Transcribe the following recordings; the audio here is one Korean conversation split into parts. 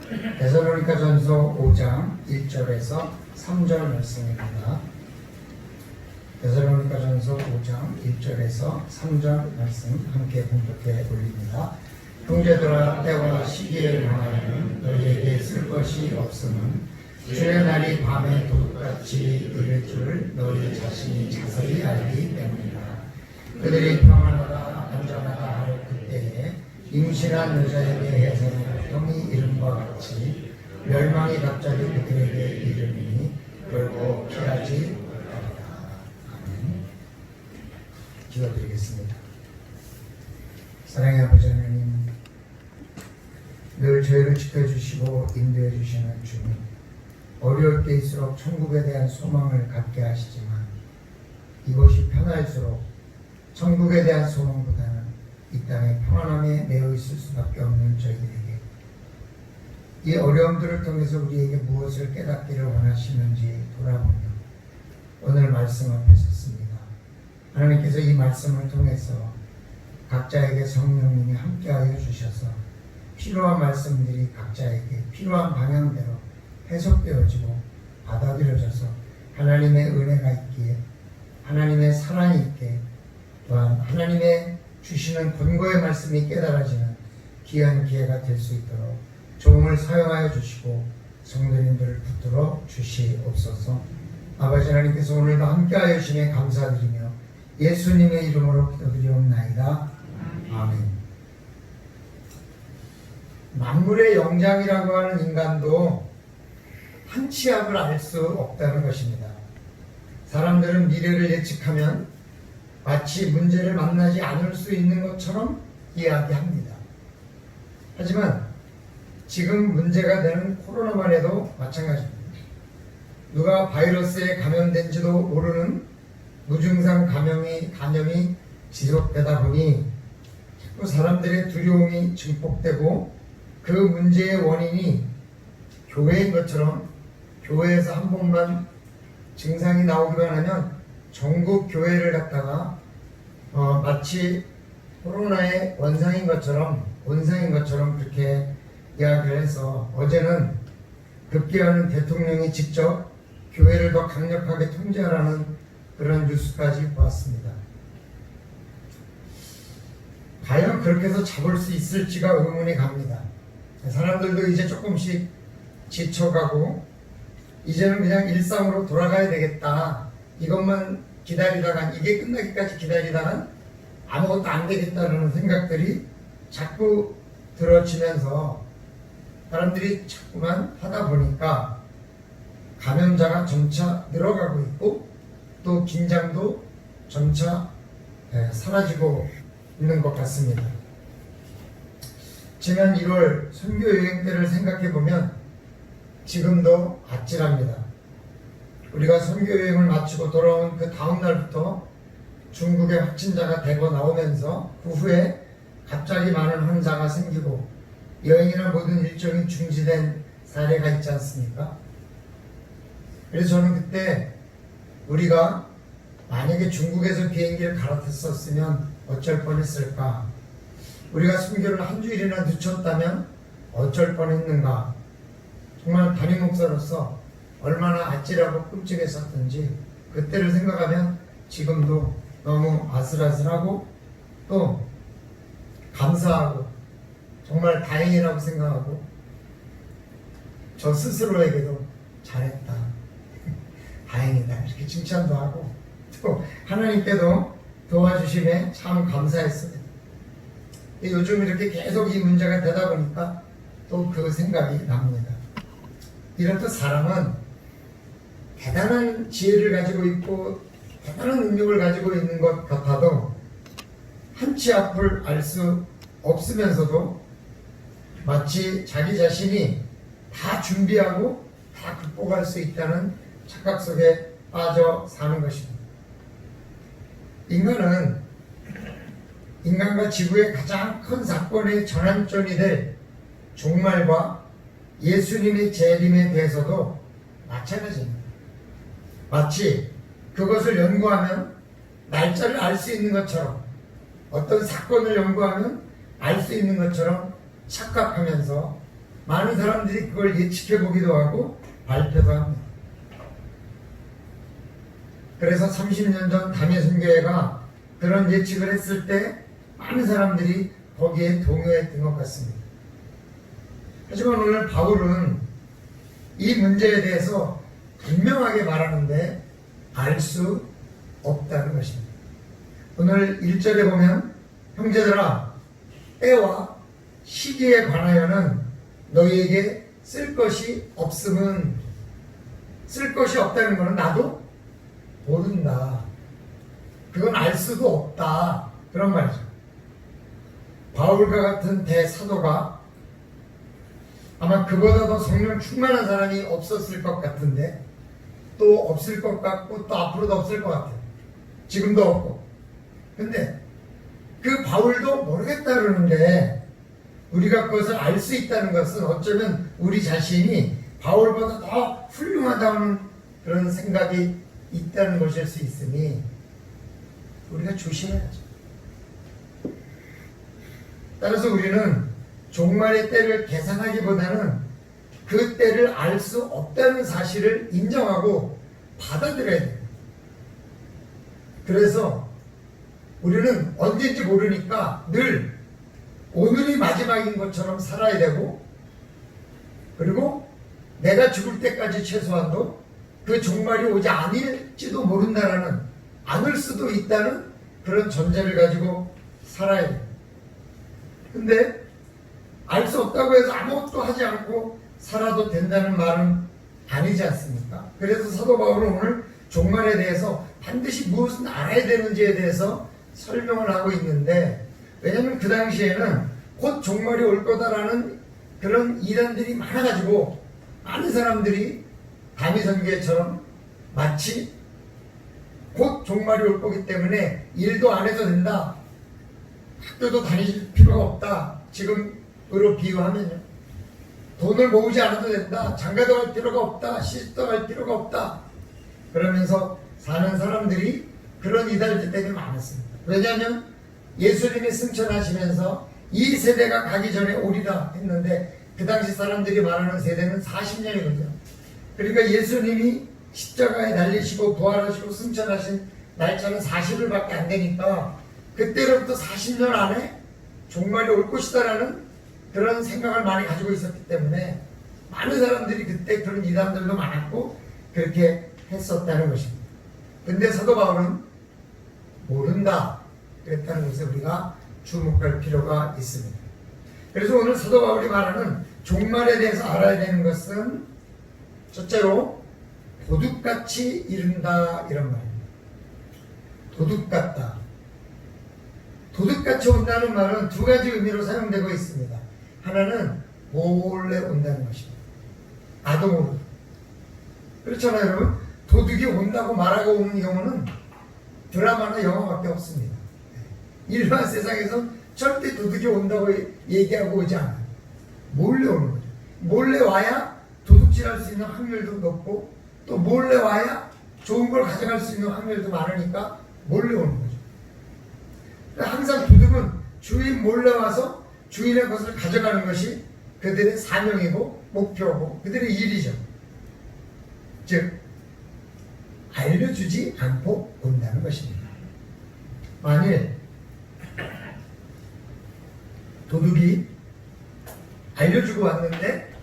데살로니가전서 5장 1절에서 3절 말씀입니다. 데살로니가전서 5장 1절에서 3절 말씀 함께 공독해 올립니다. 형제들아, 때와 시기를 향하여는 너희에게 쓸 것이 없음은 주의 날이 밤에 도둑같이 이를 줄 너희 자신이 자세히 알기 때문이다. 그들이 평안하다 안전하다 할 그때에 임신한 여자에게 해서는 형이 이름과 같이 멸망이 갑자기 그들에게 이르니 결국 피하지 못하리라. 아멘. 기도드리겠습니다. 사랑의 아버지 하나님, 늘 저희를 지켜주시고 인도해 주시는 주님, 어려울 때일수록 천국에 대한 소망을 갖게 하시지만 이것이 편할수록 천국에 대한 소망보다는 이 땅의 평안함에 매여 있을 수밖에 없는 저희들에게 이 어려움들을 통해서 우리에게 무엇을 깨닫기를 원하시는지 돌아보며 오늘 말씀 앞에 섰습니다. 하나님께서 이 말씀을 통해서 각자에게 성령님이 함께하여 주셔서 필요한 말씀들이 각자에게 필요한 방향대로 해석되어지고 받아들여져서 하나님의 은혜가 있기에 하나님의 사랑이 있게 또한 하나님의 주시는 권고의 말씀이 깨달아지는 귀한 기회가 될 수 있도록 종을 사용하여 주시고 성도님들을 붙들어 주시옵소서. 아버지 하나님께서 오늘도 함께하여 주시니 감사드리며 예수님의 이름으로 기도드리옵나이다. 아멘. 만물의 영장이라고 하는 인간도 한 치 앞을 알 수 없다는 것입니다. 사람들은 미래를 예측하면 마치 문제를 만나지 않을 수 있는 것처럼 이야기합니다. 하지만 지금 문제가 되는 코로나만 해도 마찬가지입니다. 누가 바이러스에 감염된지도 모르는 무증상 감염이 지속되다 보니 자꾸 사람들의 두려움이 증폭되고 그 문제의 원인이 교회인 것처럼 교회에서 한 번만 증상이 나오기만 하면 전국 교회를 갖다가 마치 코로나의 원상인 것처럼 그렇게 이야기를 해서 어제는 급기야는 대통령이 직접 교회를 더 강력하게 통제하라는 그런 뉴스까지 보았습니다. 과연 그렇게 해서 잡을 수 있을지가 의문이 갑니다. 사람들도 이제 조금씩 지쳐가고 이제는 그냥 일상으로 돌아가야 되겠다. 이것만 기다리다가 이게 끝나기까지 기다리다간 아무것도 안 되겠다는 생각들이 자꾸 들어지면서 사람들이 자꾸만 하다 보니까 감염자가 점차 늘어가고 있고 또 긴장도 점차 사라지고 있는 것 같습니다. 지난 1월 선교 여행 때를 생각해 보면 지금도 아찔합니다. 우리가 선교 여행을 마치고 돌아온 그 다음 날부터 중국의 확진자가 대거 나오면서 그 후에 갑자기 많은 환자가 생기고 여행이나 모든 일정이 중지된 사례가 있지 않습니까? 그래서 저는 그때 우리가 만약에 중국에서 비행기를 갈아탔었으면 어쩔 뻔했을까? 우리가 선교를 한 주일이나 늦췄다면 어쩔 뻔했는가? 정말 담임 목사로서 얼마나 아찔하고 끔찍했었던지 그때를 생각하면 지금도 너무 아슬아슬하고 또 감사하고 정말 다행이라고 생각하고 저 스스로에게도 잘했다, 다행이다 이렇게 칭찬도 하고 또 하나님께도 도와주심에 참 감사했어요. 요즘 이렇게 계속 이 문제가 되다 보니까 또 그 생각이 납니다. 이런 또 사람은 대단한 지혜를 가지고 있고 대단한 능력을 가지고 있는 것 같아도 한 치 앞을 알 수 없으면서도 마치 자기 자신이 다 준비하고 다 극복할 수 있다는 착각 속에 빠져 사는 것입니다. 인간과 지구의 가장 큰 사건의 전환점이 될 종말과 예수님의 재림에 대해서도 마찬가지입니다. 마치 그것을 연구하면 날짜를 알 수 있는 것처럼 어떤 사건을 연구하면 알 수 있는 것처럼 착각하면서 많은 사람들이 그걸 예측해 보기도 하고 발표도 합니다. 그래서 30년 전 담예선교회가 그런 예측을 했을 때 많은 사람들이 거기에 동요했던 것 같습니다. 하지만 오늘 바울은 이 문제에 대해서 분명하게 말하는데 알 수 없다는 것입니다. 오늘 1절에 보면 형제들아 때와 시기에 관하여는 너희에게 쓸 것이 없음은 쓸 것이 없다는 것은 나도 모른다. 그건 알 수도 없다. 그런 말이죠. 바울과 같은 대사도가 아마 그보다 더 성령 충만한 사람이 없었을 것 같은데 또 없을 것 같고 또 앞으로도 없을 것 같아요. 지금도 없고. 근데 그 바울도 모르겠다 그러는데 우리가 그것을 알 수 있다는 것은 어쩌면 우리 자신이 바울보다 더 훌륭하다는 그런 생각이 있다는 것일 수 있으니 우리가 조심해야죠. 따라서 우리는 종말의 때를 계산하기보다는 그 때를 알 수 없다는 사실을 인정하고 받아들여야 돼요. 그래서 우리는 언제인지 모르니까 늘 오늘이 마지막인 것처럼 살아야 되고, 그리고 내가 죽을 때까지 최소한도 그 종말이 오지 않을지도 모른다라는, 않을 수도 있다는 그런 전제를 가지고 살아야 돼요. 근데 알 수 없다고 해서 아무것도 하지 않고 살아도 된다는 말은 아니지 않습니까? 그래서 사도 바울은 오늘 종말에 대해서 반드시 무엇을 알아야 되는지에 대해서 설명을 하고 있는데, 왜냐하면 그 당시에는 곧 종말이 올 거다라는 그런 이단들이 많아가지고 많은 사람들이 담예선교회처럼 마치 곧 종말이 올 거기 때문에 일도 안 해도 된다, 학교도 다닐 필요가 없다, 지금으로 비유하면요, 돈을 모으지 않아도 된다, 장가도 할 필요가 없다, 시집도 갈 필요가 없다, 그러면서 사는 사람들이 그런 이단들 때문에 많았습니다. 왜냐하면 예수님이 승천하시면서 이 세대가 가기 전에 오리라 했는데 그 당시 사람들이 말하는 세대는 40년이거든요. 그러니까 예수님이 십자가에 달리시고 부활하시고 승천하신 날짜는 40일밖에 안 되니까 그때로부터 40년 안에 종말이 올 것이다라는 그런 생각을 많이 가지고 있었기 때문에 많은 사람들이 그때 그런 이단들도 많았고 그렇게 했었다는 것입니다. 근데 사도 바울은 모른다 그랬다는 것에 우리가 주목할 필요가 있습니다. 그래서 오늘 사도 바울이 말하는 종말에 대해서 알아야 되는 것은 첫째로 도둑같이 이른다 이런 말입니다. 도둑같다. 도둑같이 온다는 말은 두 가지 의미로 사용되고 있습니다. 하나는 몰래 온다는 것입니다. 나도 모르게. 그렇잖아요, 여러분. 도둑이 온다고 말하고 오는 경우는 드라마나 영화밖에 없습니다. 일반 세상에서 절대 도둑이 온다고 얘기하고 오지 않아요. 몰래 오는 거죠. 몰래 와야 도둑질할 수 있는 확률도 높고 또 몰래 와야 좋은 걸 가져갈 수 있는 확률도 많으니까 몰래 오는 거죠. 항상 도둑은 주인 몰래 와서 주인의 것을 가져가는 것이 그들의 사명이고 목표고 그들의 일이죠. 즉 알려주지 않고 온다는 것입니다. 만일 도둑이 알려주고 왔는데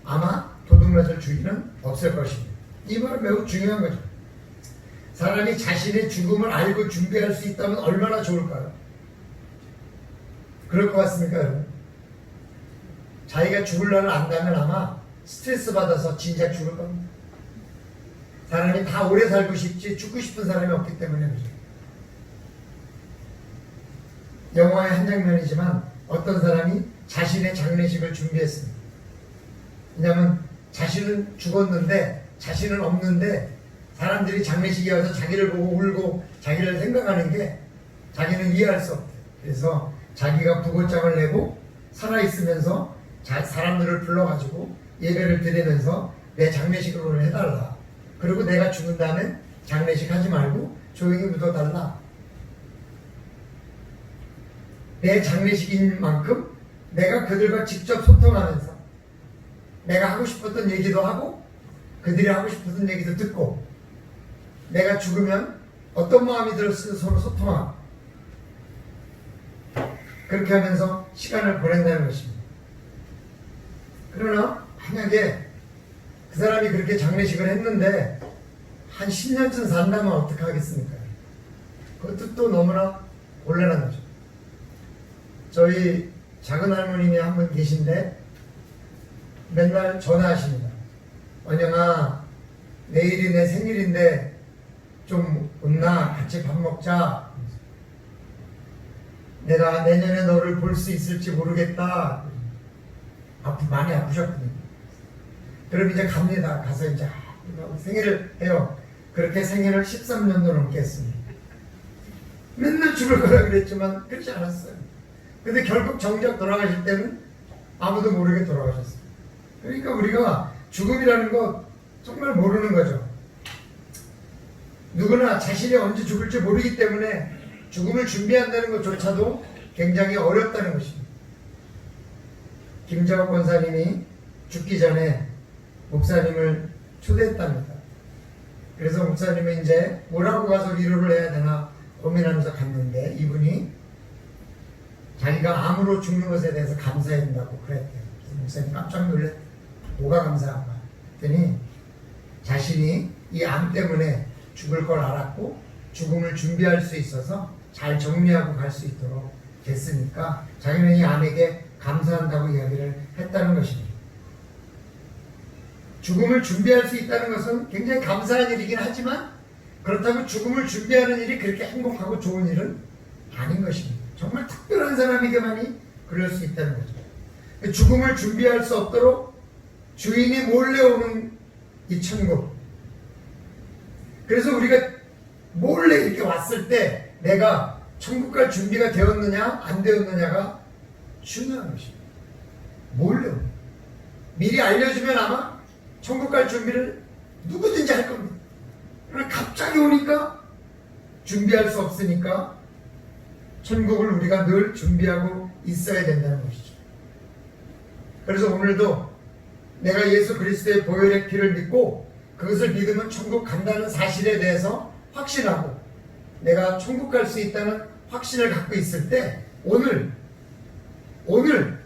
아마 도둑맞을 주인은 없을 것입니다. 이 말은 매우 중요한 거죠. 사람이 자신의 죽음을 알고 준비할 수 있다면 얼마나 좋을까요? 그럴 것 같습니까, 여러분? 자기가 죽을 날을 안다면 아마 스트레스 받아서 진작 죽을 겁니다. 사람이 다 오래 살고 싶지 죽고 싶은 사람이 없기 때문에 그렇죠. 영화의 한 장면이지만 어떤 사람이 자신의 장례식을 준비했습니다. 왜냐하면 자신은 죽었는데 자신은 없는데 사람들이 장례식에 와서 자기를 보고 울고 자기를 생각하는 게 자기는 이해할 수 없대요. 그래서 자기가 부고장을 내고 살아있으면서 사람들을 불러가지고 예배를 드리면서 내 장례식을 오늘 해달라. 그리고 내가 죽은 다음에 장례식 하지 말고 조용히 묻어달라. 내 장례식인 만큼 내가 그들과 직접 소통하면서 내가 하고 싶었던 얘기도 하고 그들이 하고 싶었던 얘기도 듣고 내가 죽으면 어떤 마음이 들었을지 서로 소통하고 그렇게 하면서 시간을 보낸다는 것입니다. 그러나 만약에 그 사람이 그렇게 장례식을 했는데 한 10년쯤 산다면 어떻게 하겠습니까? 그것도 또 너무나 곤란한 거죠. 저희 작은 할머님이 한 분 계신데 맨날 전화하십니다. 원영아, 내일이 내 생일인데 좀 온나? 같이 밥 먹자. 내가 내년에 너를 볼 수 있을지 모르겠다. 많이 아프셨거든요. 그럼 이제 갑니다. 가서 이제 생일을 해요. 그렇게 생일을 13년도 넘게 했습니다. 맨날 죽을 거라 그랬지만 그렇지 않았어요. 근데 결국 정작 돌아가실 때는 아무도 모르게 돌아가셨어요. 그러니까 우리가 죽음이라는 거 정말 모르는 거죠. 누구나 자신이 언제 죽을지 모르기 때문에 죽음을 준비한다는 것조차도 굉장히 어렵다는 것입니다. 김정옥 권사님이 죽기 전에 목사님을 초대했답니다. 그래서 목사님은 이제 뭐라고 가서 위로를 해야 되나 고민하면서 갔는데 이분이 자기가 암으로 죽는 것에 대해서 감사해야 된다고 그랬대요. 그래서 목사님 깜짝 놀랐대요. 뭐가 감사한가 했더니 자신이 이 암 때문에 죽을 걸 알았고 죽음을 준비할 수 있어서 잘 정리하고 갈 수 있도록 됐으니까 자기는 이 암에게 감사한다고 이야기를 했다는 것입니다. 죽음을 준비할 수 있다는 것은 굉장히 감사한 일이긴 하지만 그렇다고 죽음을 준비하는 일이 그렇게 행복하고 좋은 일은 아닌 것입니다. 정말 특별한 사람에게만이 그럴 수 있다는 거죠. 죽음을 준비할 수 없도록 주인이 몰래 오는 이 천국. 그래서 우리가 몰래 이렇게 왔을 때 내가 천국 갈 준비가 되었느냐 안 되었느냐가 중요한 것입니다. 몰래 오는. 미리 알려주면 아마 천국 갈 준비를 누구든지 할 겁니다. 그러나 갑자기 오니까 준비할 수 없으니까 천국을 우리가 늘 준비하고 있어야 된다는 것이죠. 그래서 오늘도 내가 예수 그리스도의 보혈의 피를 믿고 그것을 믿으면 천국 간다는 사실에 대해서 확신하고 내가 천국 갈 수 있다는 확신을 갖고 있을 때 오늘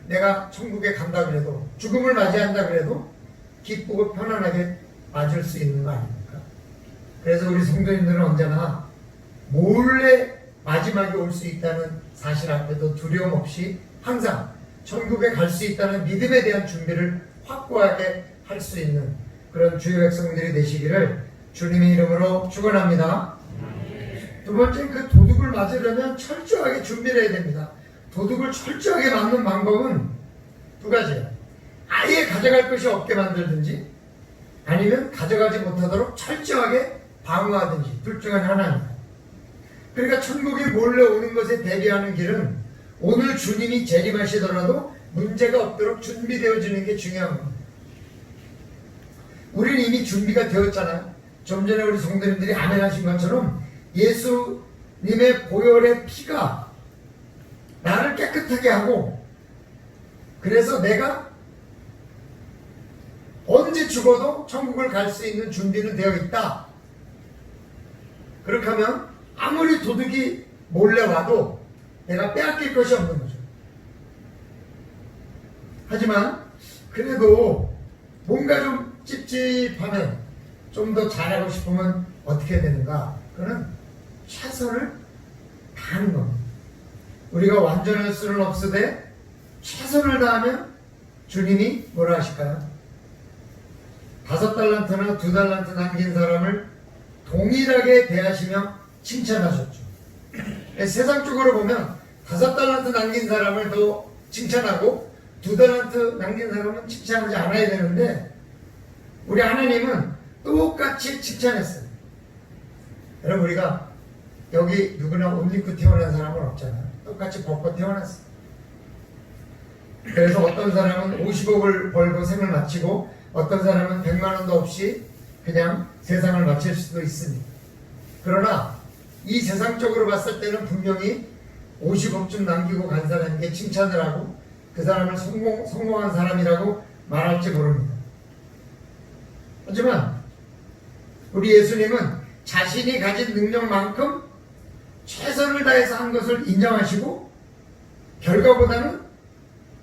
내가 천국에 간다 그래도 죽음을 맞이한다 그래도 기쁘고 편안하게 맞을 수 있는 거 아닙니까? 그래서 우리 성도님들은 언제나 몰래 마지막에 올 수 있다는 사실 앞에도 두려움 없이 항상 천국에 갈 수 있다는 믿음에 대한 준비를 확고하게 할 수 있는 그런 주의 백성들이 되시기를 주님의 이름으로 축원합니다. 두 번째는 그 도둑을 맞으려면 철저하게 준비를 해야 됩니다. 도둑을 철저하게 막는 방법은 두 가지예요. 아예 가져갈 것이 없게 만들든지 아니면 가져가지 못하도록 철저하게 방어하든지 둘 중 하나입니다. 그러니까 천국이 몰래 오는 것에 대비하는 길은 오늘 주님이 재림하시더라도 문제가 없도록 준비되어지는 게 중요한 겁니다. 우리는 이미 준비가 되었잖아요. 좀 전에 우리 성도님들이 아멘 하신 것처럼 예수님의 보혈의 피가 나를 깨끗하게 하고 그래서 내가 언제 죽어도 천국을 갈 수 있는 준비는 되어 있다. 그렇게 하면 아무리 도둑이 몰래 와도 내가 빼앗길 것이 없는 거죠. 하지만 그래도 뭔가 좀 찝찝하면 좀 더 잘하고 싶으면 어떻게 되는가? 그거는 최선을 다하는 겁니다. 우리가 완전할 수는 없으되 최선을 다하면 주님이 뭐라 하실까요? 5달란트나 2달란트 남긴 사람을 동일하게 대하시며 칭찬하셨죠. 세상적으로 보면 5달란트 남긴 사람을 더 칭찬하고 2달란트 남긴 사람은 칭찬하지 않아야 되는데 우리 하나님은 똑같이 칭찬했어요. 여러분 우리가 여기 누구나 옷 입고 태어난 사람은 없잖아요. 똑같이 벗고 태어났어요. 그래서 어떤 사람은 50억을 벌고 생을 마치고 어떤 사람은 100만 원도 없이 그냥 세상을 마칠 수도 있습니다. 그러나 이 세상적으로 봤을 때는 분명히 50억쯤 남기고 간 사람에게 칭찬을 하고 그 사람을 성공한 사람이라고 말할지 모릅니다. 하지만 우리 예수님은 자신이 가진 능력만큼 최선을 다해서 한 것을 인정하시고 결과보다는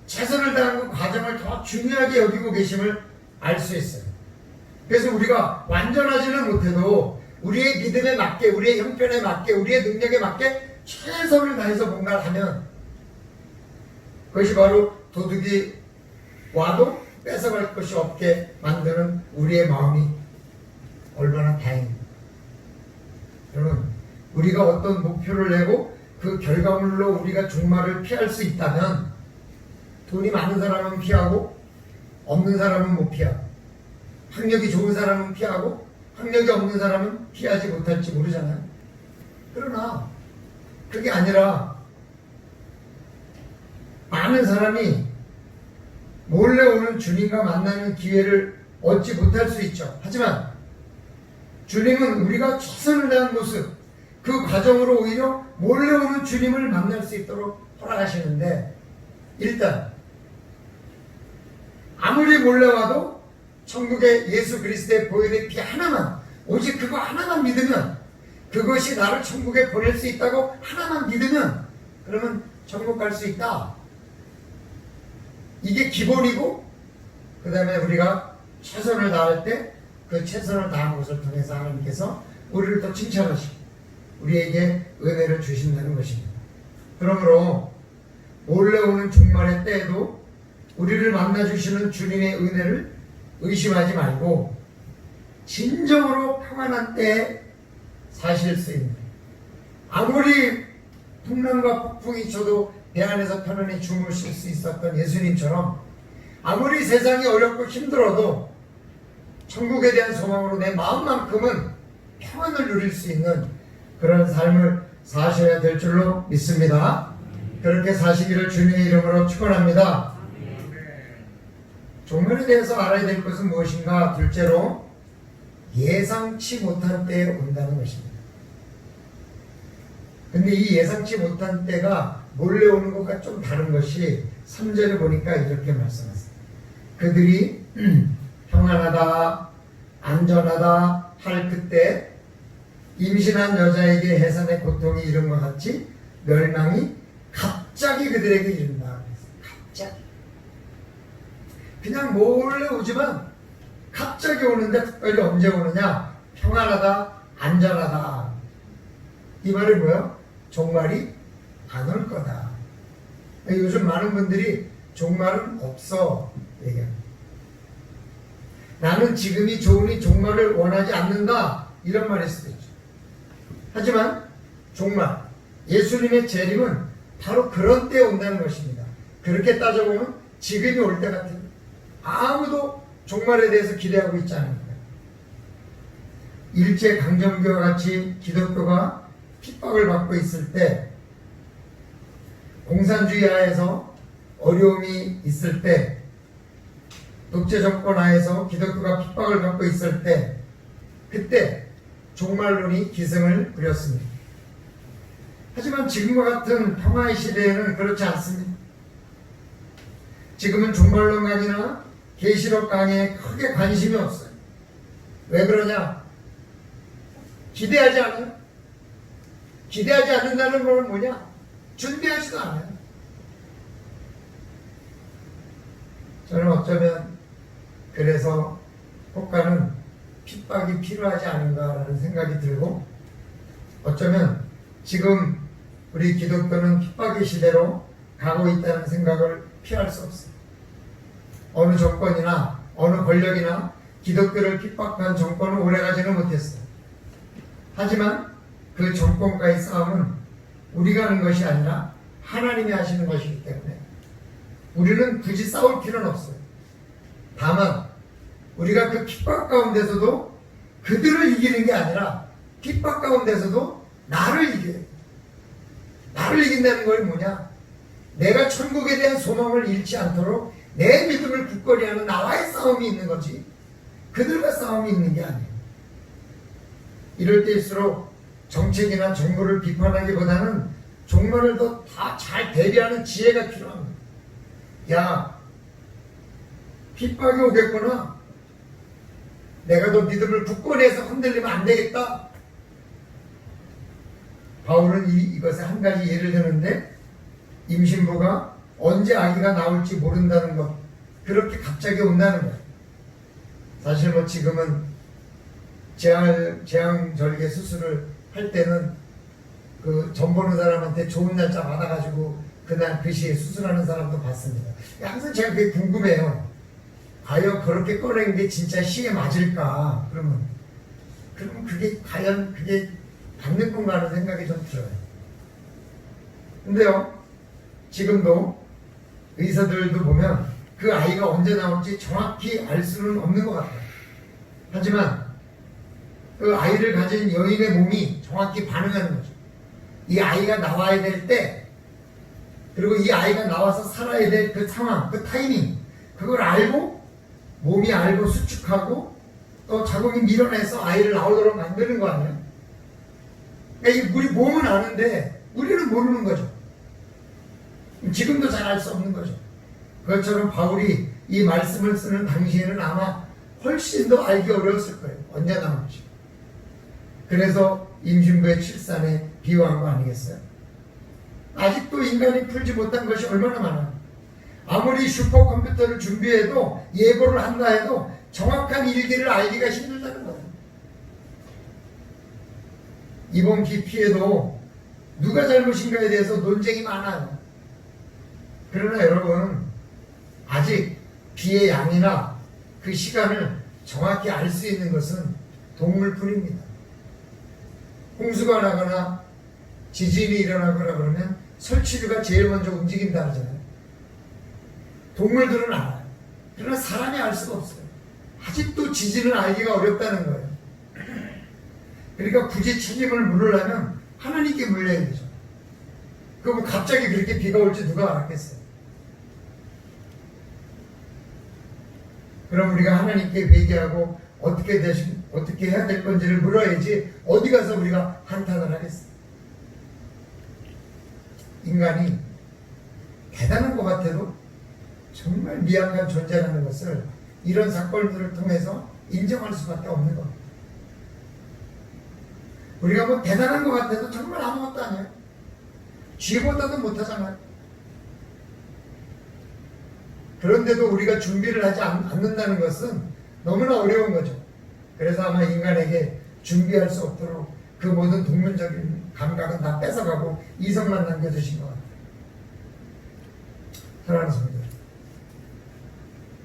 최선을 다한 그 과정을 더 중요하게 여기고 계심을 알 수 있어요. 그래서 우리가 완전하지는 못해도 우리의 믿음에 맞게, 우리의 형편에 맞게, 우리의 능력에 맞게 최선을 다해서 뭔가를 하면 그것이 바로 도둑이 와도 뺏어갈 것이 없게 만드는 우리의 마음이 얼마나 다행입니다. 여러분, 우리가 어떤 목표를 내고 그 결과물로 우리가 종말을 피할 수 있다면 돈이 많은 사람은 피하고 없는 사람은 못 피하고 학력이 좋은 사람은 피하고 학력이 없는 사람은 피하지 못할지 모르잖아요. 그러나 그게 아니라 많은 사람이 몰래 오는 주님과 만나는 기회를 얻지 못할 수 있죠. 하지만 주님은 우리가 최선을 다한 모습, 그 과정으로 오히려 몰래 오는 주님을 만날 수 있도록 허락하시는데, 일단 아무리 몰래 와도 천국의 예수 그리스도의 보혈의 피 하나만, 오직 그거 하나만 믿으면, 그것이 나를 천국에 보낼 수 있다고 하나만 믿으면, 그러면 천국 갈 수 있다. 이게 기본이고, 그 다음에 우리가 최선을 다할 때 그 최선을 다한 것을 통해서 하나님께서 우리를 또 칭찬하시고 우리에게 은혜를 주신다는 것입니다. 그러므로 몰래 오는 종말의 때에도 우리를 만나주시는 주님의 은혜를 의심하지 말고 진정으로 평안한 때에 사실 수 있는, 아무리 풍랑과 폭풍이 쳐도 배 안에서 편안히 주무실 수 있었던 예수님처럼 아무리 세상이 어렵고 힘들어도 천국에 대한 소망으로 내 마음만큼은 평안을 누릴 수 있는 그런 삶을 사셔야 될 줄로 믿습니다. 그렇게 사시기를 주님의 이름으로 축원합니다. 종말에 대해서 알아야 될 것은 무엇인가? 둘째로 예상치 못한 때에 온다는 것입니다. 근데 이 예상치 못한 때가 몰래 오는 것과 좀 다른 것이 3절에 보니까 이렇게 말씀하세요. 그들이 평안하다, 안전하다 할 그때 임신한 여자에게 해산의 고통이 이른 것 같이 멸망이 갑자기 그들에게 이른다. 갑자기. 그냥 몰래 오지만 갑자기 오는데, 특별히 언제 오느냐? 평안하다, 안전하다. 이 말이 뭐예요? 종말이 안 올 거다. 요즘 많은 분들이 종말은 없어 얘기합니다. 나는 지금이 좋으니 종말을 원하지 않는다, 이런 말일 수도 있죠. 하지만 종말, 예수님의 재림은 바로 그런 때에 온다는 것입니다. 그렇게 따져보면 지금이 올 때 같아요. 아무도 종말에 대해서 기대하고 있지 않은 거예요. 일제강점기와 같이 기독교가 핍박을 받고 있을 때, 공산주의 하에서 어려움이 있을 때, 독재 정권 하에서 기독교가 핍박을 받고 있을 때, 그때 종말론이 기승을 부렸습니다. 하지만 지금과 같은 평화의 시대에는 그렇지 않습니다. 지금은 종말론 강의나 계시록 강의에 크게 관심이 없어요. 왜 그러냐? 기대하지 않아요. 기대하지 않는다는 건 뭐냐? 준비하지도 않아요. 저는 어쩌면 그래서 국가는 핍박이 필요하지 않은가라는 생각이 들고, 어쩌면 지금 우리 기독교는 핍박의 시대로 가고 있다는 생각을 피할 수 없어요. 어느 정권이나 어느 권력이나 기독교를 핍박한 정권은 오래가지는 못했어요. 하지만 그 정권과의 싸움은 우리가 하는 것이 아니라 하나님이 하시는 것이기 때문에 우리는 굳이 싸울 필요는 없어요. 다만 우리가 그 핍박 가운데서도 그들을 이기는 게 아니라 핍박 가운데서도 나를 이겨요. 나를 이긴다는 건 뭐냐? 내가 천국에 대한 소망을 잃지 않도록 내 믿음을 굳건히 하는 나와의 싸움이 있는 거지, 그들과 싸움이 있는 게 아니에요. 이럴 때일수록 정책이나 정부를 비판하기보다는 종말을 더 다 잘 대비하는 지혜가 필요합니다. 야, 핍박이 오겠구나. 내가 너 믿음을 굳건해서 흔들리면 안 되겠다. 바울은 이것에 한 가지 예를 드는데, 임신부가 언제 아기가 나올지 모른다는 것, 그렇게 갑자기 온다는 거예요. 사실 뭐 지금은 제왕절개 수술을 할 때는 그 전 보는 사람한테 좋은 날짜 받아가지고 그날 그 시에 수술하는 사람도 봤습니다. 항상 제가 그게 궁금해요. 과연 그렇게 꺼낸 게 진짜 시에 맞을까? 그러면 그게 과연 그게 받는 건가 하는 생각이 좀 들어요. 근데요, 지금도 의사들도 보면 그 아이가 언제 나올지 정확히 알 수는 없는 것 같아요. 하지만 그 아이를 가진 여인의 몸이 정확히 반응하는 거죠. 이 아이가 나와야 될 때, 그리고 이 아이가 나와서 살아야 될 그 상황, 그 타이밍, 그걸 알고 몸이 알고 수축하고 또 자궁이 밀어내서 아이를 나오도록 만드는 거 아니에요? 그러니까 우리 몸은 아는데 우리는 모르는 거죠. 지금도 잘 알 수 없는 거죠. 그것처럼 바울이 이 말씀을 쓰는 당시에는 아마 훨씬 더 알기 어려웠을 거예요. 언제 나올지. 그래서 임신부의 출산에 비유한 거 아니겠어요? 아직도 인간이 풀지 못한 것이 얼마나 많아요. 아무리 슈퍼컴퓨터를 준비해도 예보를 한다 해도 정확한 일기를 알기가 힘들다는 거예요. 이번 기 피해도 누가 잘못인가에 대해서 논쟁이 많아요. 그러나 여러분, 아직 비의 양이나 그 시간을 정확히 알 수 있는 것은 동물뿐입니다. 홍수가 나거나 지진이 일어나거나 그러면 설치류가 제일 먼저 움직인다 하잖아요. 동물들은 알아요. 그러나 사람이 알 수가 없어요. 아직도 지진을 알기가 어렵다는 거예요. 그러니까 굳이 책임을 물으려면 하나님께 물려야 되죠. 그럼 갑자기 그렇게 비가 올지 누가 알았겠어요? 그럼 우리가 하나님께 회개하고 어떻게 해야 될 건지를 물어야지 어디 가서 우리가 한탄을 하겠어요? 인간이 대단한 것 같아도 정말 미약한 존재라는 것을 이런 사건들을 통해서 인정할 수밖에 없는 겁니다. 우리가 뭐 대단한 것 같아도 정말 아무것도 아니에요. 쥐보다도 못하잖아요. 그런데도 우리가 준비를 하지 않는다는 것은 너무나 어려운 거죠. 그래서 아마 인간에게 준비할 수 없도록 그 모든 동물적인 감각은 다 뺏어가고 이성만 남겨주신 것 같아요. 사랑하는 성도들,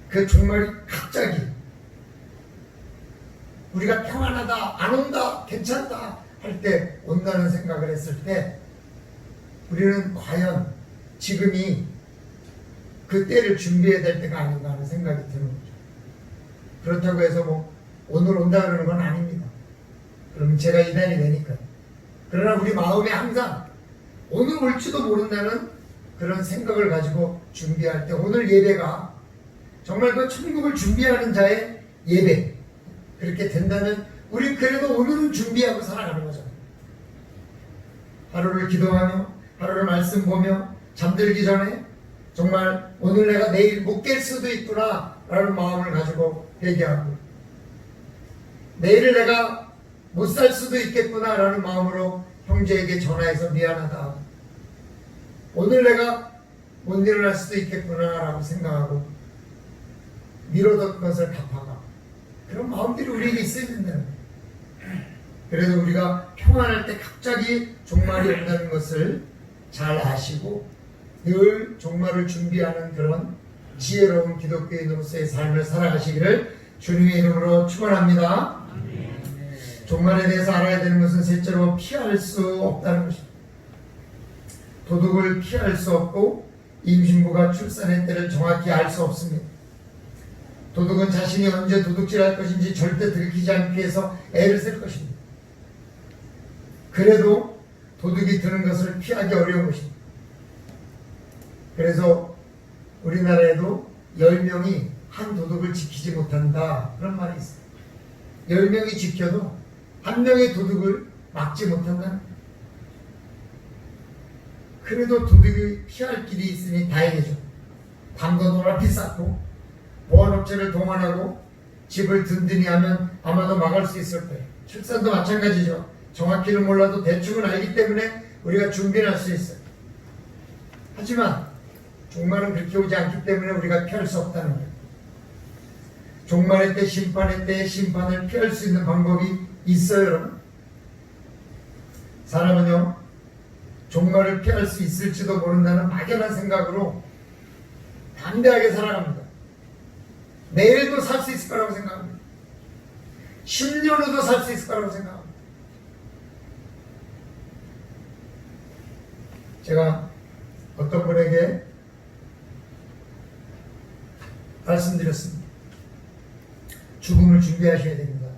그 종말이 갑자기 우리가 평안하다, 안 온다, 괜찮다 할 때 온다는 생각을 했을 때 우리는 과연 지금이 그 때를 준비해야 될 때가 아닌가 하는 생각이 드는 거죠. 그렇다고 해서 뭐 오늘 온다 그러는 건 아닙니다. 그럼 제가 이단이 되니까. 그러나 우리 마음에 항상 오늘 올지도 모른다는 그런 생각을 가지고 준비할 때 오늘 예배가 정말 그 천국을 준비하는 자의 예배, 그렇게 된다면 우리 그래도 오늘은 준비하고 살아가는 거잖아요. 하루를 기도하며 하루를 말씀 보며 잠들기 전에 정말 오늘 내가 내일 못 깰 수도 있구나 라는 마음을 가지고 회개하고, 내일을 내가 못 살 수도 있겠구나 라는 마음으로 형제에게 전화해서 미안하다, 오늘 내가 못 일어날 수도 있겠구나 라고 생각하고 미뤄뒀던 것을 갚아가, 그런 마음들이 우리에게 있어야 된다는 거예요. 그래서 우리가 평안할 때 갑자기 종말이 온다는 것을 잘 아시고 늘 종말을 준비하는 그런 지혜로운 기독교인으로서의 삶을 살아가시기를 주님의 이름으로 축원합니다. 종말에 대해서 알아야 되는 것은 셋째로 피할 수 없다는 것입니다. 도둑을 피할 수 없고 임신부가 출산의 때를 정확히 알 수 없습니다. 도둑은 자신이 언제 도둑질할 것인지 절대 들키지 않기 위해서 애를 쓸 것입니다. 그래도 도둑이 드는 것을 피하기 어려운 것입니다. 그래서 우리나라에도 10명이 한 도둑을 지키지 못한다, 그런 말이 있어요. 10명이 지켜도 한 명의 도둑을 막지 못한다. 그래도 도둑이 피할 길이 있으니 다행이죠. 담도 높이 쌓고 보안업체를 동원하고 집을 든든히 하면 아마도 막을 수 있을 거예요. 출산도 마찬가지죠. 정확히는 몰라도 대충은 알기 때문에 우리가 준비를 할 수 있어요. 하지만 종말은 그렇게 오지 않기 때문에 우리가 피할 수 없다는 거예요. 종말의 때, 심판의 때에 심판을 피할 수 있는 방법이 있어요, 여러분. 사람은요, 종말을 피할 수 있을지도 모른다는 막연한 생각으로 담대하게 살아갑니다. 내일도 살 수 있을 거라고 생각합니다. 10년 후도 살 수 있을 거라고 생각합니다. 제가 어떤 분에게 말씀드렸습니다. 죽음을 준비하셔야 됩니다.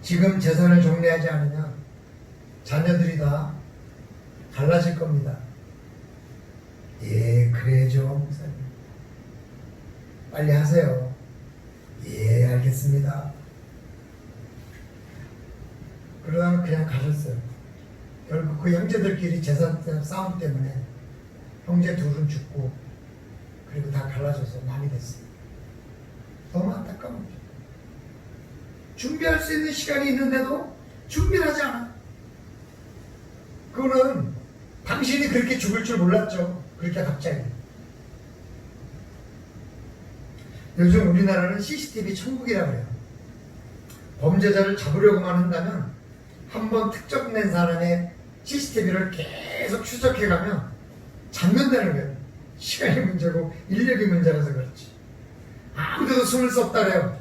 지금 재산을 정리하지 않으면 자녀들이 다 갈라질 겁니다. 예, 그래죠, 목사님. 빨리 하세요. 예, 알겠습니다. 그러다가 그냥 가셨어요. 결국 그 형제들끼리 재산 싸움 때문에 형제 둘은 죽고 그리고 다 갈라져서 남이 됐어요. 너무 안타까운 거죠. 준비할 수 있는 시간이 있는데도 준비를 하지 않아. 그거는 당신이 그렇게 죽을 줄 몰랐죠. 그렇게 갑자기. 요즘 우리나라는 CCTV 천국이라고 해요. 범죄자를 잡으려고만 한다면 한번 특정된 사람의 CCTV를 계속 추적해가면 잡는다는 거예요. 시간이 문제고 인력이 문제라서 그렇지. 아무데도 숨을 수 없다 그래요.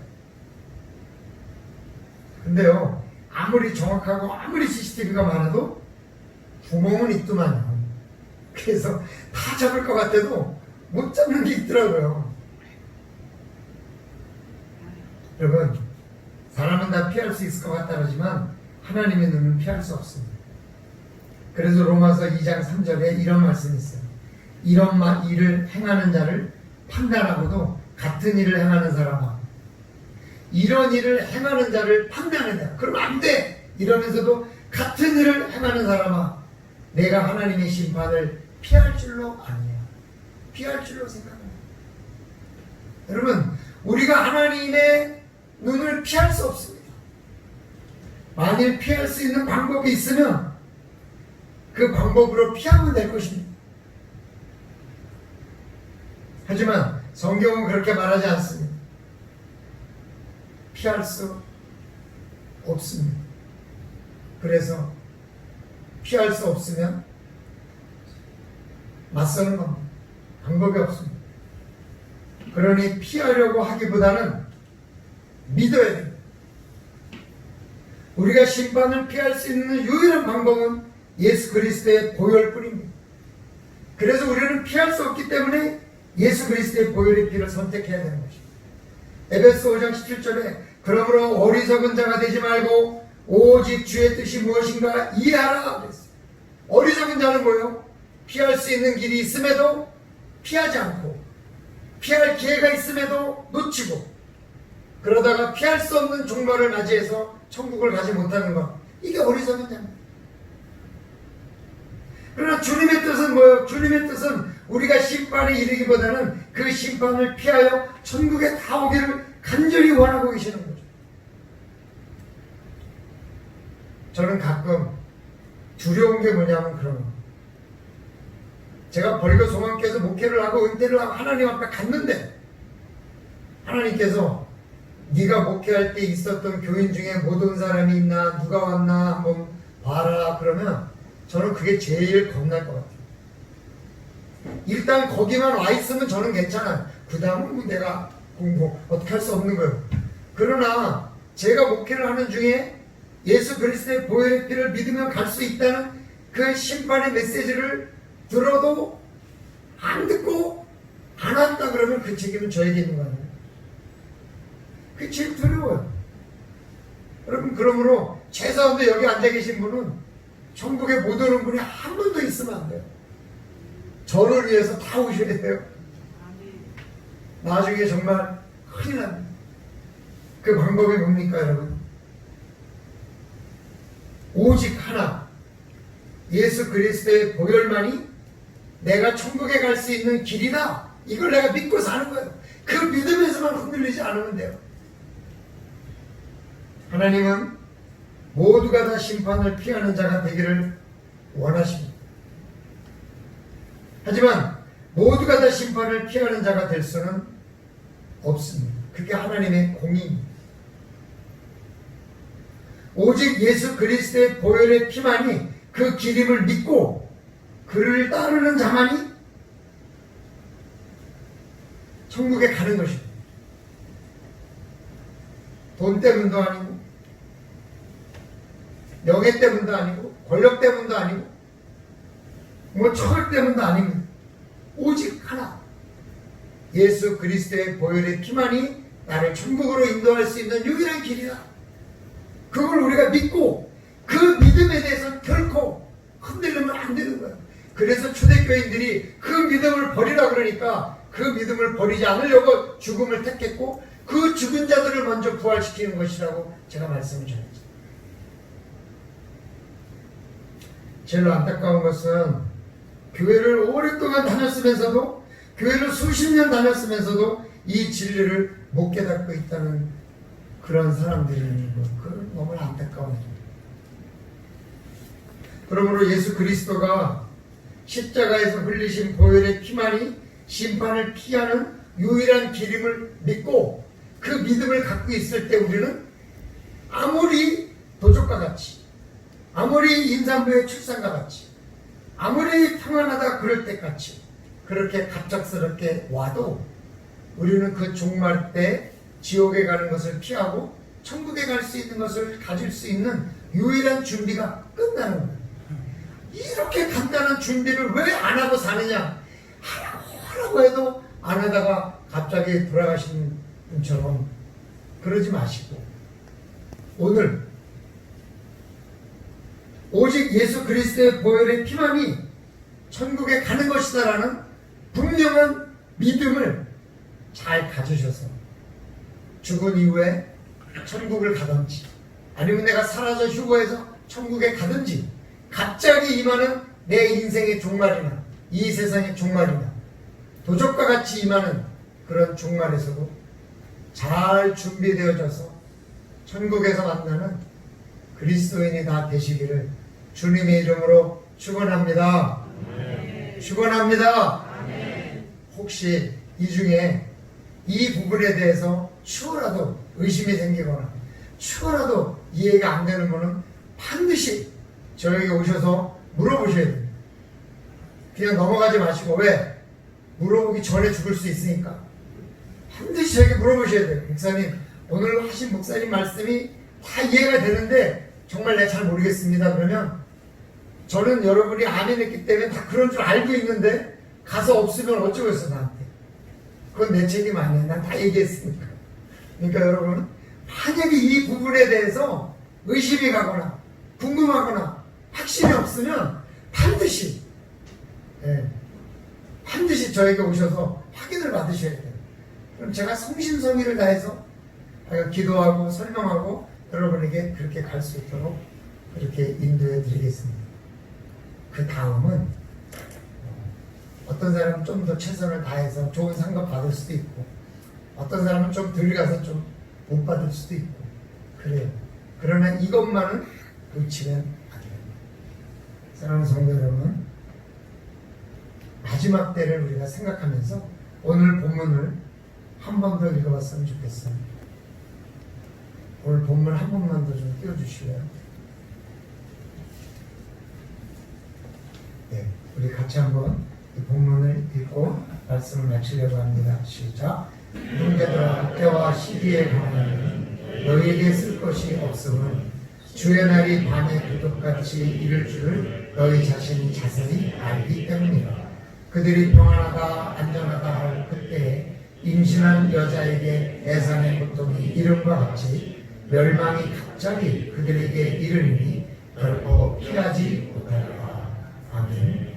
근데요, 아무리 정확하고 아무리 CCTV가 많아도 구멍은 있더만요. 그래서 다 잡을 것 같아도 못 잡는 게 있더라고요. 여러분, 사람은 다 피할 수 있을 것 같다 그러지만 하나님의 눈은 피할 수 없습니다. 그래서 로마서 2장 3절에 이런 말씀이 있어요. 이런 일을 행하는 자를 판단하고도 같은 일을 행하는 사람아, 이런 일을 행하는 자를 판단하냐, 그럼 안 돼! 이러면서도 같은 일을 행하는 사람아, 내가 하나님의 심판을 피할 줄로 아니야. 피할 줄로 생각합니다. 여러분, 우리가 하나님의 눈을 피할 수 없습니다. 만일 피할 수 있는 방법이 있으면 그 방법으로 피하면 될 것입니다. 하지만 성경은 그렇게 말하지 않습니다. 피할 수 없습니다. 그래서 피할 수 없으면 맞서는 겁니다. 방법이 없습니다. 그러니 피하려고 하기보다는 믿어야 됩니다. 우리가 심판을 피할 수 있는 유일한 방법은 예수 그리스도의 보혈뿐입니다. 그래서 우리는 피할 수 없기 때문에 예수 그리스도의 보혈의 피를 선택해야 되는 것입니다. 에베소 5장 17절에 그러므로 어리석은 자가 되지 말고 오직 주의 뜻이 무엇인가 이해하라 그랬어요. 어리석은 자는 뭐예요? 피할 수 있는 길이 있음에도 피하지 않고, 피할 기회가 있음에도 놓치고, 그러다가 피할 수 없는 종말을 맞이해서 천국을 가지 못하는 것, 이게 어리석은 자입니다. 그러나 주님의 뜻은 뭐예요? 주님의 뜻은 우리가 심판에 이르기보다는 그 심판을 피하여 천국에 다 오기를 간절히 원하고 계시는 거죠. 저는 가끔 두려운 게 뭐냐면 그런 거. 제가 벌교 소망께서 목회를 하고 은퇴를 하고 하나님 앞에 갔는데 하나님께서 네가 목회할 때 있었던 교인 중에 못 온 사람이 있나, 누가 왔나 한번 봐라 그러면 저는 그게 제일 겁날 것 같아요. 일단 거기만 와 있으면 저는 괜찮아요. 그 다음은 뭐 내가 공부 어떻게 할 수 없는 거예요. 그러나 제가 목회를 하는 중에 예수 그리스도의 보혈의 피를 믿으면 갈 수 있다는 그 심판의 메시지를 들어도 안 듣고 안 왔다 그러면 그 책임은 저에게 있는 거 아니에요. 그게 제일 두려워요. 여러분, 그러므로 최소한도 여기 앉아 계신 분은 천국에 못 오는 분이 한 분도 있으면 안 돼요. 저를 위해서 다 오셔야 돼요. 나중에 정말 큰일 납니다. 그 방법이 뭡니까 여러분? 오직 하나, 예수 그리스도의 보혈만이 내가 천국에 갈 수 있는 길이다. 이걸 내가 믿고 사는 거예요. 그 믿음에서만 흔들리지 않으면 돼요. 하나님은 모두가 다 심판을 피하는 자가 되기를 원하십니다. 하지만 모두가 다 심판을 피하는 자가 될 수는 없습니다. 그게 하나님의 공의입니다. 오직 예수 그리스도의 보혈의 피만이, 그 기름을 믿고 그를 따르는 자만이 천국에 가는 것입니다. 돈 때문도 아니고, 명예 때문도 아니고, 권력 때문도 아니고, 뭐 철 때문도 아닙니다. 오직 하나, 예수 그리스도의 보혈의 피만이 나를 천국으로 인도할 수 있는 유일한 길이다. 그걸 우리가 믿고 그 믿음에 대해서 결코 흔들리면 안 되는 거예요. 그래서 초대교인들이 그 믿음을 버리라 그러니까 그 믿음을 버리지 않으려고 죽음을 택했고, 그 죽은 자들을 먼저 부활시키는 것이라고 제가 말씀을 전했죠. 제일 안타까운 것은 교회를 오랫동안 다녔으면서도, 교회를 수십 년 다녔으면서도 이 진리를 못 깨닫고 있다는 그런 사람들이 그건 너무 안타까운 일입니다. 그러므로 예수 그리스도가 십자가에서 흘리신 보혈의 피만이 심판을 피하는 유일한 길임을 믿고 그 믿음을 갖고 있을 때 우리는 아무리 도적과 같이, 아무리 임산부의 출산과 같이, 아무리 평안하다 그럴 때같이 그렇게 갑작스럽게 와도 우리는 그 종말 때 지옥에 가는 것을 피하고 천국에 갈 수 있는 것을 가질 수 있는 유일한 준비가 끝나는 거예요. 이렇게 간단한 준비를 왜 안 하고 사느냐? 하라고 해도 안 하다가 갑자기 돌아가신 분처럼 그러지 마시고, 오늘 오직 예수 그리스도의 보혈의 피만이 천국에 가는 것이다라는 분명한 믿음을 잘 가지셔서 죽은 이후에 천국을 가든지, 아니면 내가 사라져 휴거해서 천국에 가든지, 갑자기 임하는 내 인생의 종말이나 이 세상의 종말이나 도적과 같이 임하는 그런 종말에서도 잘 준비되어져서 천국에서 만나는 그리스도인이 다 되시기를 주님의 이름으로 축원합니다. 축원합니다. 혹시 이 중에 이 부분에 대해서 추가라도 의심이 생기거나 추가라도 이해가 안 되는 분은 반드시 저에게 오셔서 물어보셔야 됩니다. 그냥 넘어가지 마시고, 왜? 물어보기 전에 죽을 수 있으니까 반드시 저에게 물어보셔야 돼요. 목사님, 오늘 하신 목사님 말씀이 다 이해가 되는데 정말 내가 잘 모르겠습니다. 그러면 저는 여러분이 아멘 했기 때문에 다 그런 줄 알고 있는데 가서 없으면 어쩌겠어 나한테. 그건 내 책임 아니에요. 난 다 얘기했으니까. 그러니까 여러분, 만약에 이 부분에 대해서 의심이 가거나 궁금하거나 확신이 없으면 반드시 반드시 저에게 오셔서 확인을 받으셔야 돼요. 그럼 제가 성심성의를 다해서 기도하고 설명하고 여러분에게 그렇게 갈 수 있도록 그렇게 인도해 드리겠습니다. 그 다음은 어떤 사람은 좀 더 최선을 다해서 좋은 상급 받을 수도 있고, 어떤 사람은 좀 덜 가서 좀 못 받을 수도 있고 그래요. 그러나 이것만은 놓치면 안 됩니다. 사랑하는 성도 여러분, 마지막 때를 우리가 생각하면서 오늘 본문을 한 번 더 읽어봤으면 좋겠어요. 오늘 본문 한 번만 더 좀 띄워주실래요? 네, 우리 같이 한번 이 본문을 읽고 말씀을 마치려고 합니다. 시작. 형제들아, 때와 시기에 관하여는 너희에게 쓸 것이 없음은 주의 날이 밤의 그것같이 이를 줄을 너희 자신이 자세히 알기 때문이라. 그들이 평안하다 안전하다 할 그때에 임신한 여자에게 애산의 고통이 이름과 같이 멸망이 갑자기 그들에게 이르리니 결코 피하지 못하리라. 아멘.